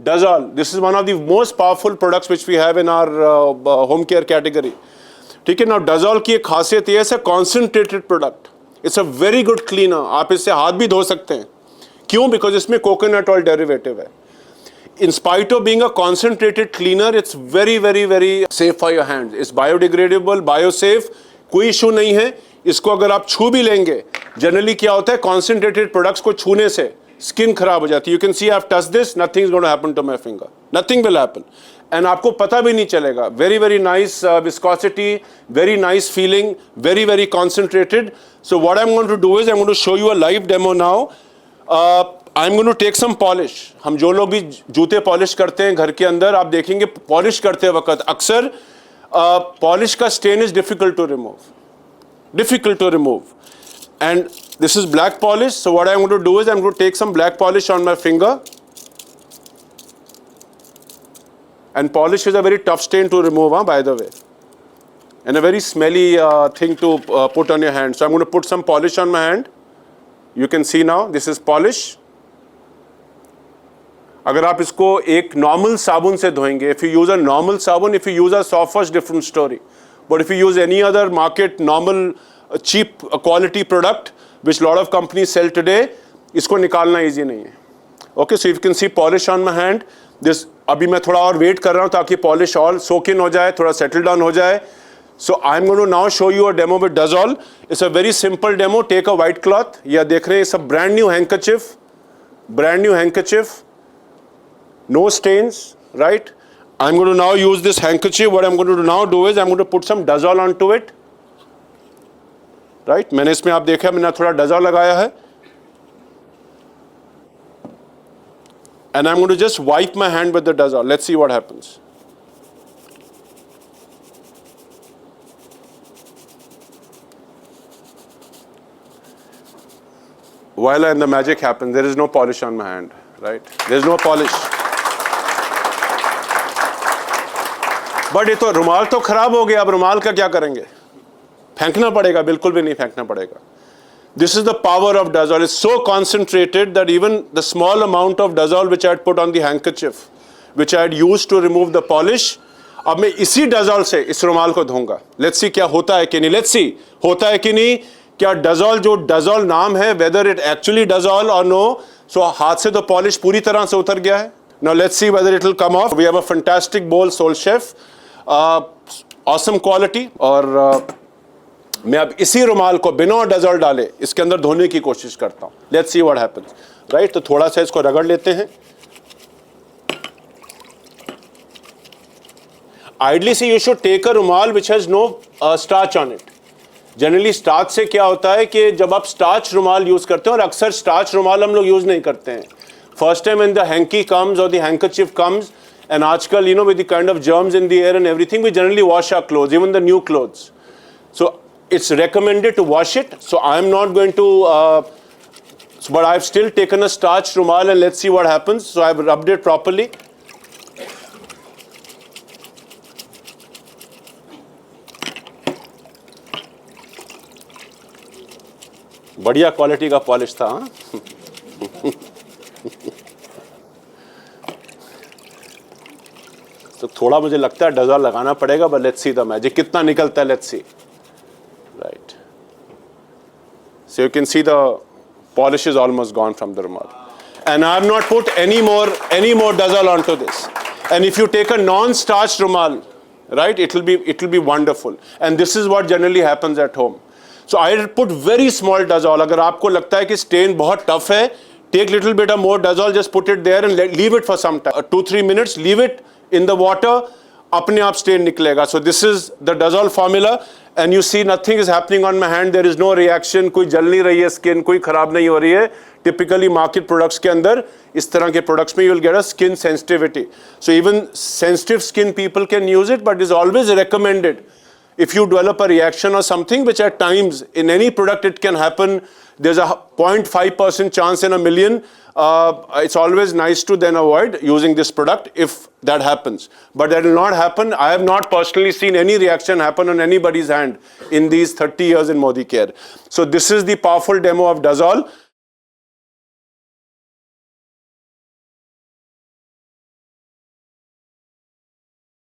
Dazol. This is one of the most powerful products which we have in our home care category. ठीक है ना. Dazol की एक खासियत ये है, concentrated product. It's a very good cleaner. आप इससे हाथ भी धो सकते हैं. क्यों? Because इसमें coconut oil derivative है. In spite of being a concentrated cleaner, it's very, very, very safe for your hands. It's biodegradable, biosafe. कोई इशू नहीं है. इसको अगर आप छू भी लेंगे, जनरली क्या होता है, कॉन्सेंट्रेटेड प्रोडक्ट्स को छूने से स्किन खराब हो जाती है. You can see I have touch this, nothing is going to happen to my finger, nothing will happen, and आपको पता भी नहीं चलेगा. Very very nice viscosity, very nice feeling, very very concentrated. So what I am going to do is I am going to show you a live demo now. I am going to take some polish. हम जो लोग भी जूते polish करते हैं घर के अंदर, आप देखेंगे पॉलिश करते वक्त अक्सर पॉलिश का stain is difficult to remove. Difficult to remove, and this is black polish. So what I'm going to do is I'm going to take some black polish on my finger, and polish is a very tough stain to remove, by the way, and a very smelly thing to put on your hand. So I'm going to put some polish on my hand. You can see now this is polish. अगर आप इसको एक normal साबुन से धोएंगे, if you use a normal sabun, if you use a soft wash, different story. But if you use any other market normal cheap quality product which lot of companies sell today, इसको निकालना easy नहीं है. Okay, so you can see polish on my hand. This अभी मैं थोड़ा और wait कर रहा हूँ ताकि polish all soak in हो जाए, थोड़ा settle down हो जाए. So I'm going to now show you a demo with Dazol. It's a very simple demo. Take a white cloth. या देख रहे हैं, it's a brand new handkerchief. Brand new handkerchief. No stains, right? I'm going to now use this handkerchief. What I'm going to now do is I'm going to put some Dazol onto it. Right? मैंने इसमें आप देखा मैंने थोड़ा Dazol लगाया है. And I'm going to just wipe my hand with the Dazol. Let's see what happens. Voila, and the magic happens. There is no polish on my hand. Right? There is no polish. But ये तो रुमाल तो खराब हो गया. अब रुमाल का क्या करेंगे? फेंकना पड़ेगा? बिल्कुल भी नहीं फेंकना पड़ेगा. This is the power of Dazol. It's so concentrated that even the small amount of Dazol which I had put on the handkerchief which I had used to remove the polish, अब मैं इसी Dazol से इस रुमाल को धोऊंगा. Let's see क्या होता है कि नहीं. लेट्स सी होता है कि नहीं. क्या Dazol, जो Dazol नाम है, वेदर इट एक्चुअली Dazol और नो. सो हाथ से तो पॉलिश पूरी तरह से उतर गया है. Now let's see whether it will come off. We have a fantastic bowl, soul chef, awesome quality. और मैं अब इसी रुमाल को बिना Dazol डाले इसके अंदर धोने की कोशिश करता हूं. Let's see what happens. Right, तो थोड़ा सा इसको रगड़ लेते हैं. आइडली से यू शुड टेक अ रुमाल which has no starch on it. Generally starch से क्या होता है कि जब आप स्टार्च रुमाल यूज करते हैं, और अक्सर स्टार्च रुमाल हम लोग यूज नहीं करते हैं. First time when the hanky comes और द हैंकरचिफ कम्स, and आजकल you know with the kind of germs in the air and everything, we generally wash our clothes, even the new clothes. So it's recommended to wash it. So I'm not going to but I've still taken a starch rumal and let's see what happens. So I've rubbed it properly. बढ़िया quality का polish था. तो थोड़ा मुझे लगता है Dazol लगाना पड़ेगा, but let's see the magic कितना निकलता है. Let's see. Right, so you can see the polish is almost gone from the rumal, and I have not put any more Dazol onto this. And if you take a non-starch rumal, right, it will be wonderful. And this is what generally happens at home. So I put very small Dazol. अगर आपको लगता है कि stain बहुत tough है, take little bit of more Dazol, just put it there and leave it for some time, 2-3 minutes, leave it in the water, अपने आप stain निकलेगा. So this is the Dazol formula, and you see nothing is happening on my hand. There is no reaction, कोई जल नहीं रही है skin, कोई खराब नहीं हो रही है. Typically market products के अंदर इस तरह के products में you will get a skin sensitivity. So even sensitive skin people can use it, but it is always recommended. If you develop a reaction or something, which at times in any product it can happen, there's a 0.5% chance in a million. It's always nice to then avoid using this product if that happens. But that will not happen. I have not personally seen any reaction happen on anybody's hand in these 30 years in Modi Care. So this is the powerful demo of Dazol.